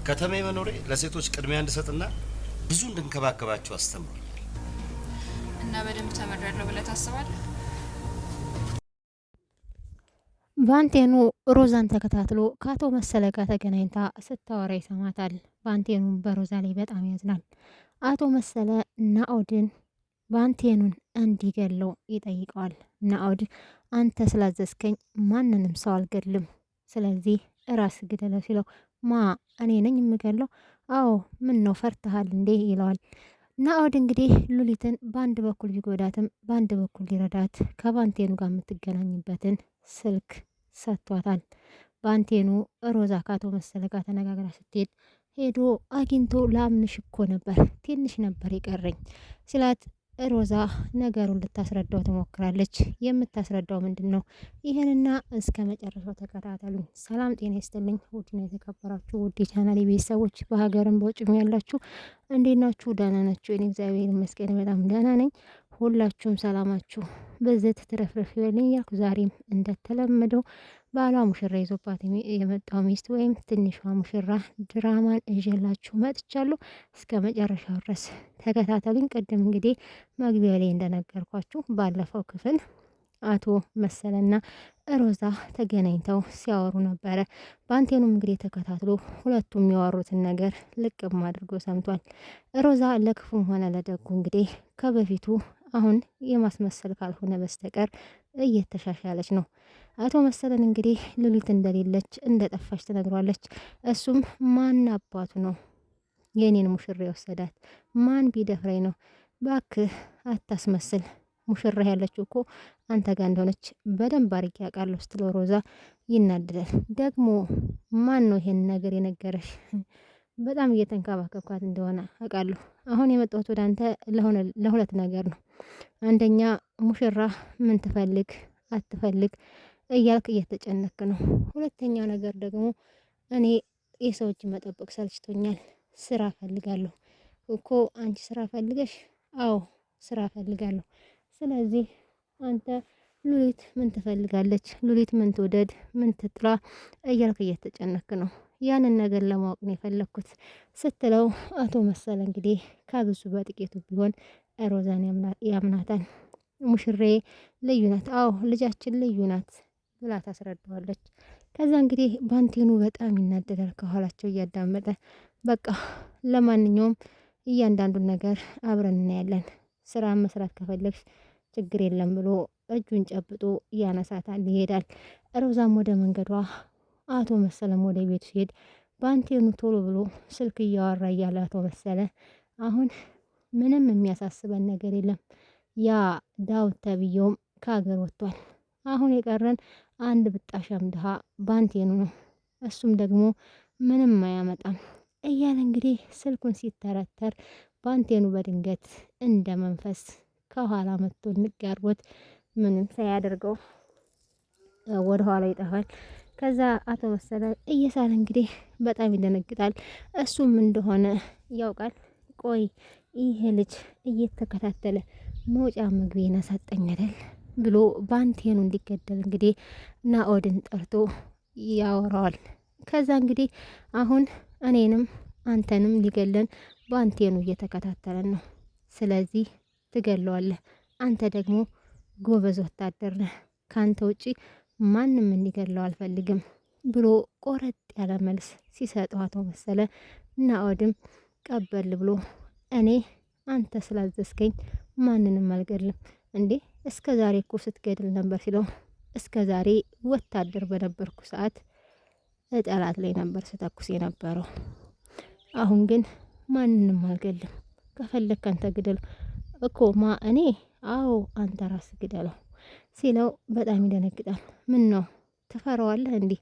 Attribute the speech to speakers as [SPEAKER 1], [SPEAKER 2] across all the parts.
[SPEAKER 1] ከተማዬ መኖሬ ለሴቶች ቅድሚያ እንድሰጥና ብዙ እንድንከባከባቸው አስተምሯል።
[SPEAKER 2] እና በደንብ ተመራለሁ ብለህ ታስባለህ?
[SPEAKER 3] ባንቴኑ ሮዛን ተከታትሎ ከአቶ መሰለ ጋር ተገናኝታ ስታወራ ይሰማታል። ባንቴኑም በሮዛ ላይ በጣም ያዝናል። አቶ መሰለ ናኦድን ባንቴኑን እንዲገለው ይጠይቀዋል። ናኦድ አንተ ስላዘዝከኝ ማንንም ሰው አልገድልም፣ ስለዚህ ራስ ግደለው ሲለው ማ እኔ ነኝ የምገለው? አዎ ምን ነው ፈርተሃል እንዴ ይለዋል። ናኦድ እንግዲህ ሉሊትን በአንድ በኩል ቢጎዳትም በአንድ በኩል ሊረዳት ከባንቴኑ ጋር የምትገናኝበትን ስልክ ሰጥቷታል። ባንቴኑ ሮዛ ካቶ መሰለ ጋር ተነጋግራ ስትሄድ ሄዶ አግኝቶ ላምንሽ እኮ ነበር ትንሽ ነበር የቀረኝ ሲላት ሮዛ ነገሩን ልታስረዳው ትሞክራለች። የምታስረዳው ምንድን ነው? ይህንና እስከ መጨረሻው ተከታተሉኝ። ሰላም ጤና ይስጥልኝ ውድና የተከበራችሁ ውድ የቻናል ቤተሰቦች በሀገርም በውጭም ያላችሁ እንዴት ናችሁ? ደህና ናችሁ? እኔ እግዚአብሔር ይመስገን በጣም ደህና ነኝ። ሁላችሁም ሰላማችሁ በዘት ትረፍረፍ ይበልኝ ያልኩ ዛሬም እንደተለመደው ባሏ ሙሽራ ይዞባት የመጣው ሚስት ወይም ትንሿ ሙሽራ ድራማን እዤላችሁ መጥቻለሁ። እስከ መጨረሻው ድረስ ተከታተሉኝ። ቅድም እንግዲህ መግቢያ ላይ እንደነገርኳችሁ ባለፈው ክፍል አቶ መሰለና ሮዛ ተገናኝተው ሲያወሩ ነበረ። ባንቴኑም እንግዲህ ተከታትሎ ሁለቱም የሚያወሩትን ነገር ልቅም አድርጎ ሰምቷል። ሮዛ ለክፉም ሆነ ለደጉ እንግዲህ ከበፊቱ አሁን የማስመሰል ካልሆነ በስተቀር እየተሻሻለች ነው። አቶ መሰለን እንግዲህ ሉሊት እንደሌለች እንደጠፋች ትነግሯለች። እሱም ማን አባቱ ነው የኔን ሙሽራ የወሰዳት? ማን ቢደፍረኝ ነው? ባክህ አታስመስል፣ ሙሽራ ያለችው እኮ አንተ ጋር እንደሆነች በደንብ አድርጌ አውቃለሁ ስትለው ሮዛ ይናደዳል። ደግሞ ማን ነው ይሄን ነገር የነገረሽ? በጣም እየተንከባከብኳት እንደሆነ አውቃለሁ። አሁን የመጣሁት ወደ አንተ ለሁለት ነገር ነው። አንደኛ ሙሽራ ምን ትፈልግ አትፈልግ እያልክ እየተጨነክ ነው። ሁለተኛው ነገር ደግሞ እኔ የሰው እጅ መጠበቅ ሰልችቶኛል፣ ስራ ፈልጋለሁ እኮ። አንቺ ስራ ፈልገሽ? አዎ ስራ ፈልጋለሁ። ስለዚህ አንተ ሉሊት ምን ትፈልጋለች? ሉሊት ምን ትውደድ? ምን ትጥላ? እያልክ እየተጨነክ ነው። ያንን ነገር ለማወቅ ነው የፈለግኩት ስትለው አቶ መሰለ እንግዲህ ከብዙ በጥቂቱ ቢሆን ሮዛን ያምናታል። ሙሽሬ ልዩ ናት፣ አዎ ልጃችን ልዩ ናት ብላ ታስረዳዋለች። ከዛ እንግዲህ ባንቴኑ በጣም ይናደዳል ከኋላቸው እያዳመጠ። በቃ ለማንኛውም እያንዳንዱን ነገር አብረን እናያለን፣ ስራ መስራት ከፈለግሽ ችግር የለም ብሎ እጁን ጨብጦ ያነሳታል፣ ይሄዳል። ሮዛም ወደ መንገዷ፣ አቶ መሰለም ወደ ቤቱ ሲሄድ ባንቴኑ ቶሎ ብሎ ስልክ እያወራ እያለ አቶ መሰለ አሁን ምንም የሚያሳስበን ነገር የለም፣ ያ ዳውት ተብዬውም ከሀገር ወጥቷል። አሁን የቀረን አንድ ብጣሻም ድሃ ባንቴኑ ነው፣ እሱም ደግሞ ምንም አያመጣም እያለ እንግዲህ ስልኩን ሲተረተር ባንቴኑ በድንገት እንደ መንፈስ ከኋላ መጥቶ ንጋርቦት ምንም ሳያደርገው ወደ ኋላ ይጠፋል። ከዛ አቶ መሰለ እየሳለ እንግዲህ በጣም ይደነግጣል። እሱም እንደሆነ ያውቃል። ቆይ ይሄ ልጅ እየተከታተለ መውጫ መግቢያ ሰጠኝ አይደል ብሎ ባንቴኑ እንዲገደል እንግዲህ ናኦድን ጠርቶ ያወራዋል። ከዛ እንግዲህ አሁን እኔንም አንተንም ሊገለን ባንቴኑ እየተከታተለን ነው፣ ስለዚህ ትገለዋለህ። አንተ ደግሞ ጎበዝ ወታደር ነህ፣ ካንተ ውጪ ማንም እንዲገለው አልፈልግም ብሎ ቆረጥ ያለ መልስ ሲሰጠው አቶ መሰለ ናኦድም ቀበል ብሎ እኔ አንተ ስላዘዝከኝ ማንንም አልገድልም እንዴ፣ እስከ ዛሬ እኮ ስትገድል ነበር ሲለው፣ እስከ ዛሬ ወታደር በነበርኩ ሰዓት ጠላት ላይ ነበር ስተኩስ የነበረው፣ አሁን ግን ማንንም አልገድልም፣ ከፈለክ አንተ ግደል እኮ ማ እኔ? አዎ አንተ ራስ ግደለው ሲለው በጣም ይደነግጣል። ምን ነው ትፈራዋለህ እንዴ?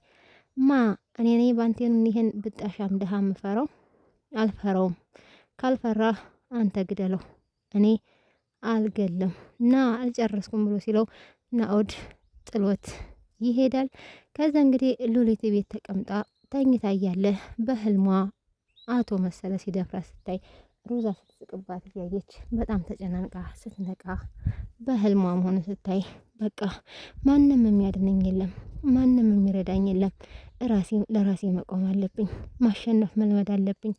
[SPEAKER 3] ማ እኔ ነኝ ባንቴኑን ይሄን ብጣሻም ድሃ ምፈራው? አልፈራውም። ካልፈራህ አንተ ግደለው፣ እኔ አልገልም ና አልጨረስኩም ብሎ ሲለው ናኦድ ጥሎት ይሄዳል። ከዛ እንግዲህ ሉሊት ቤት ተቀምጣ ተኝታ እያለ በህልሟ አቶ መሰለ ሲደፍራ ስታይ ሮዛ ስትስቅባት እያየች በጣም ተጨናንቃ ስትነቃ በህልሟ መሆኑ ስታይ በቃ ማንም የሚያድነኝ የለም፣ ማንም የሚረዳኝ የለም፣ ለራሴ መቆም አለብኝ፣ ማሸነፍ መልመድ አለብኝ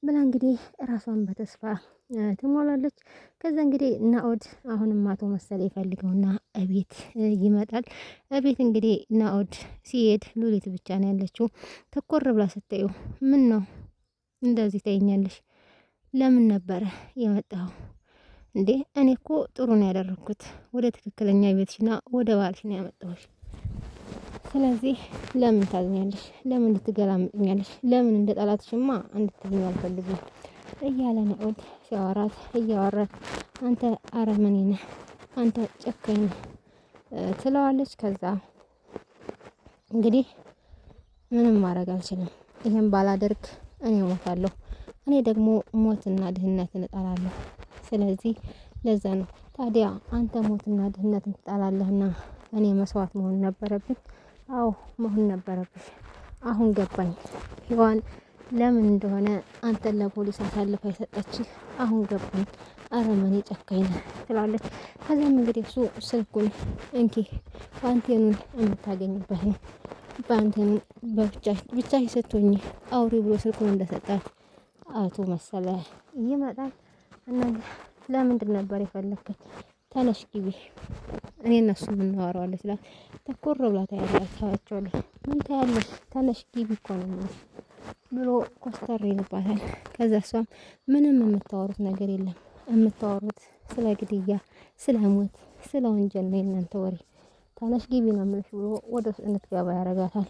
[SPEAKER 3] ብላ እንግዲህ ራሷን በተስፋ ትሞላለች። ከዛ እንግዲህ ናኦድ አሁንም አቶ መሰለ ይፈልገውና እቤት ይመጣል። እቤት እንግዲህ ናኦድ ሲሄድ ሉሊት ብቻ ነው ያለችው። ተኮር ብላ ስታዩ ምን ነው እንደዚህ ታይኛለሽ? ለምን ነበረ የመጣው እንዴ? እኔ እኮ ጥሩ ነው ያደረኩት። ወደ ትክክለኛ ቤትሽና ወደ ባልሽ ነው ያመጣሁሽ። ስለዚህ ለምን ታዝኛለሽ? ለምን ልትገላምጥኛለሽ? ለምን እንደ ጠላትሽማ እንድትይኝ አልፈልግም እያለ ናኦድ ሲያወራት እያወራት አንተ አረመኔ ነህ፣ አንተ ጨካኝ ነህ ትለዋለች። ከዛ እንግዲህ ምንም ማድረግ አልችልም፣ ይህን ባላደርግ እኔ እሞታለሁ፣ እኔ ደግሞ ሞትና ድህነትን እጠላለሁ። ስለዚህ ለዛ ነው ታዲያ አንተ ሞትና ድህነትን ትጠላለህና እኔ መስዋዕት መሆን ነበረብኝ? አዎ መሆን ነበረብሽ። አሁን ገባኝ ሔዋን ለምን እንደሆነ አንተን ለፖሊስ አሳልፋ የሰጠችህ አሁን ገባኝ። አረመኔ ጨካኝ ነህ ትላለች። ከዚያም እንግዲህ እሱ ስልኩን እንኪ ባንቴኑን የምታገኝበት ነው። ባንቴኑን ብቻሽ ስትሆኚ አውሪ ብሎ ስልኩን እንደሰጣት አቶ መሰለ ይመጣል። እና ለምንድን ነበር የፈለግከኝ? ተነሽ ግቢ፣ እኔ እነሱ የምናወራዋለን ስላት ተኮር ብላ ታያቸዋለች። ምን ታያለሽ? ተነሽ ግቢ እኮ ነው የሚልሽ ብሎ ኮስተር ይልባታል። ከዛ እሷም ምንም የምታወሩት ነገር የለም፣ የምታወሩት ስለ ግድያ፣ ስለ ሞት፣ ስለ ወንጀል ነው የእናንተ ወሬ፣ ተነሽ ግቢ ነው የምልሽ ብሎ ወደ ውስጥ እንድትገባ ያደርጋታል።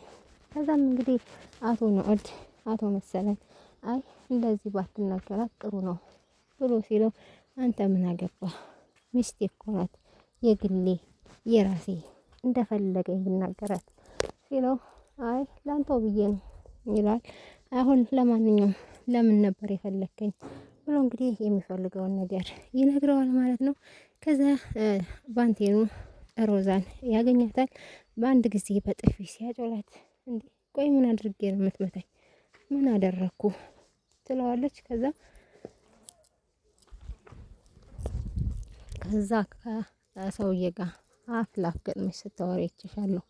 [SPEAKER 3] ከዛም እንግዲህ አቶ ናኦድ አቶ መሰለን አይ እንደዚህ ባትናገራት ጥሩ ነው ብሎ ሲለው አንተ ምን አገባ? ሚስቴ እኮ ናት፣ የግሌ የራሴ፣ እንደፈለገኝ ብናገራት ሲለው አይ ላንተው ብዬ ነው ይላል። አሁን ለማንኛውም ለምን ነበር የፈለከኝ ብሎ እንግዲህ የሚፈልገውን ነገር ይነግረዋል ማለት ነው። ከዛ ባንቴኑ ሮዛን ያገኛታል። በአንድ ጊዜ በጥፊ ሲያጮላት እንዴ ቆይ ምን አድርጌ ነው የምትመታኝ? ምን አደረኩ ትለዋለች። ከዛ ከሰውዬ ጋር አፍ ላፍ ገጥመሽ ስታወሪ አይቼሻለሁ፣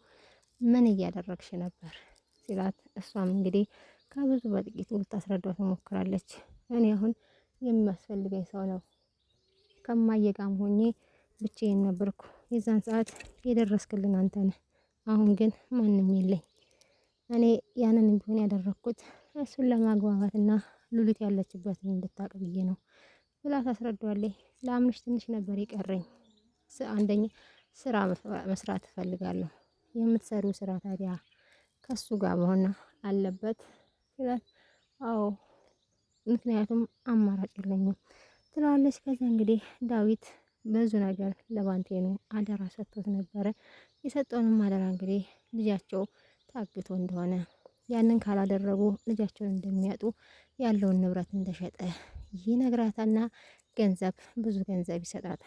[SPEAKER 3] ምን እያደረግሽ ነበር ሲላት፣ እሷም እንግዲህ ከብዙ በጥቂቱ ልታስረዳው ትሞክራለች። እኔ አሁን የሚያስፈልገኝ ሰው ነው፣ ከማየ ጋርም ሆኜ ብቻዬን ነበርኩ፣ የዛን ሰዓት የደረስክልን አንተ ነህ። አሁን ግን ማንም የለኝ። እኔ ያንን ቢሆን ያደረኩት እሱን ለማግባባትና ሉሊት ያለችበትን እንድታውቅ ብዬ ነው ብላ ታስረዳዋለች። ለአምንሽ ትንሽ ነበር የቀረኝ። አንደኛ ስራ መስራት እፈልጋለሁ። የምትሰሪው ስራ ታዲያ ከሱ ጋር መሆን አለበት ይላል። አዎ ምክንያቱም አማራጭ የለኝም ትለዋለች። ከዛ እንግዲህ ዳዊት ብዙ ነገር ለባንቴኑ አደራ ሰጥቶት ነበረ። የሰጠውንም አደራ እንግዲህ ልጃቸው ታግቶ እንደሆነ ያንን ካላደረጉ ልጃቸውን እንደሚያጡ ያለውን ንብረት እንደሸጠ ይነግራታልና ገንዘብ ብዙ ገንዘብ ይሰጣታል።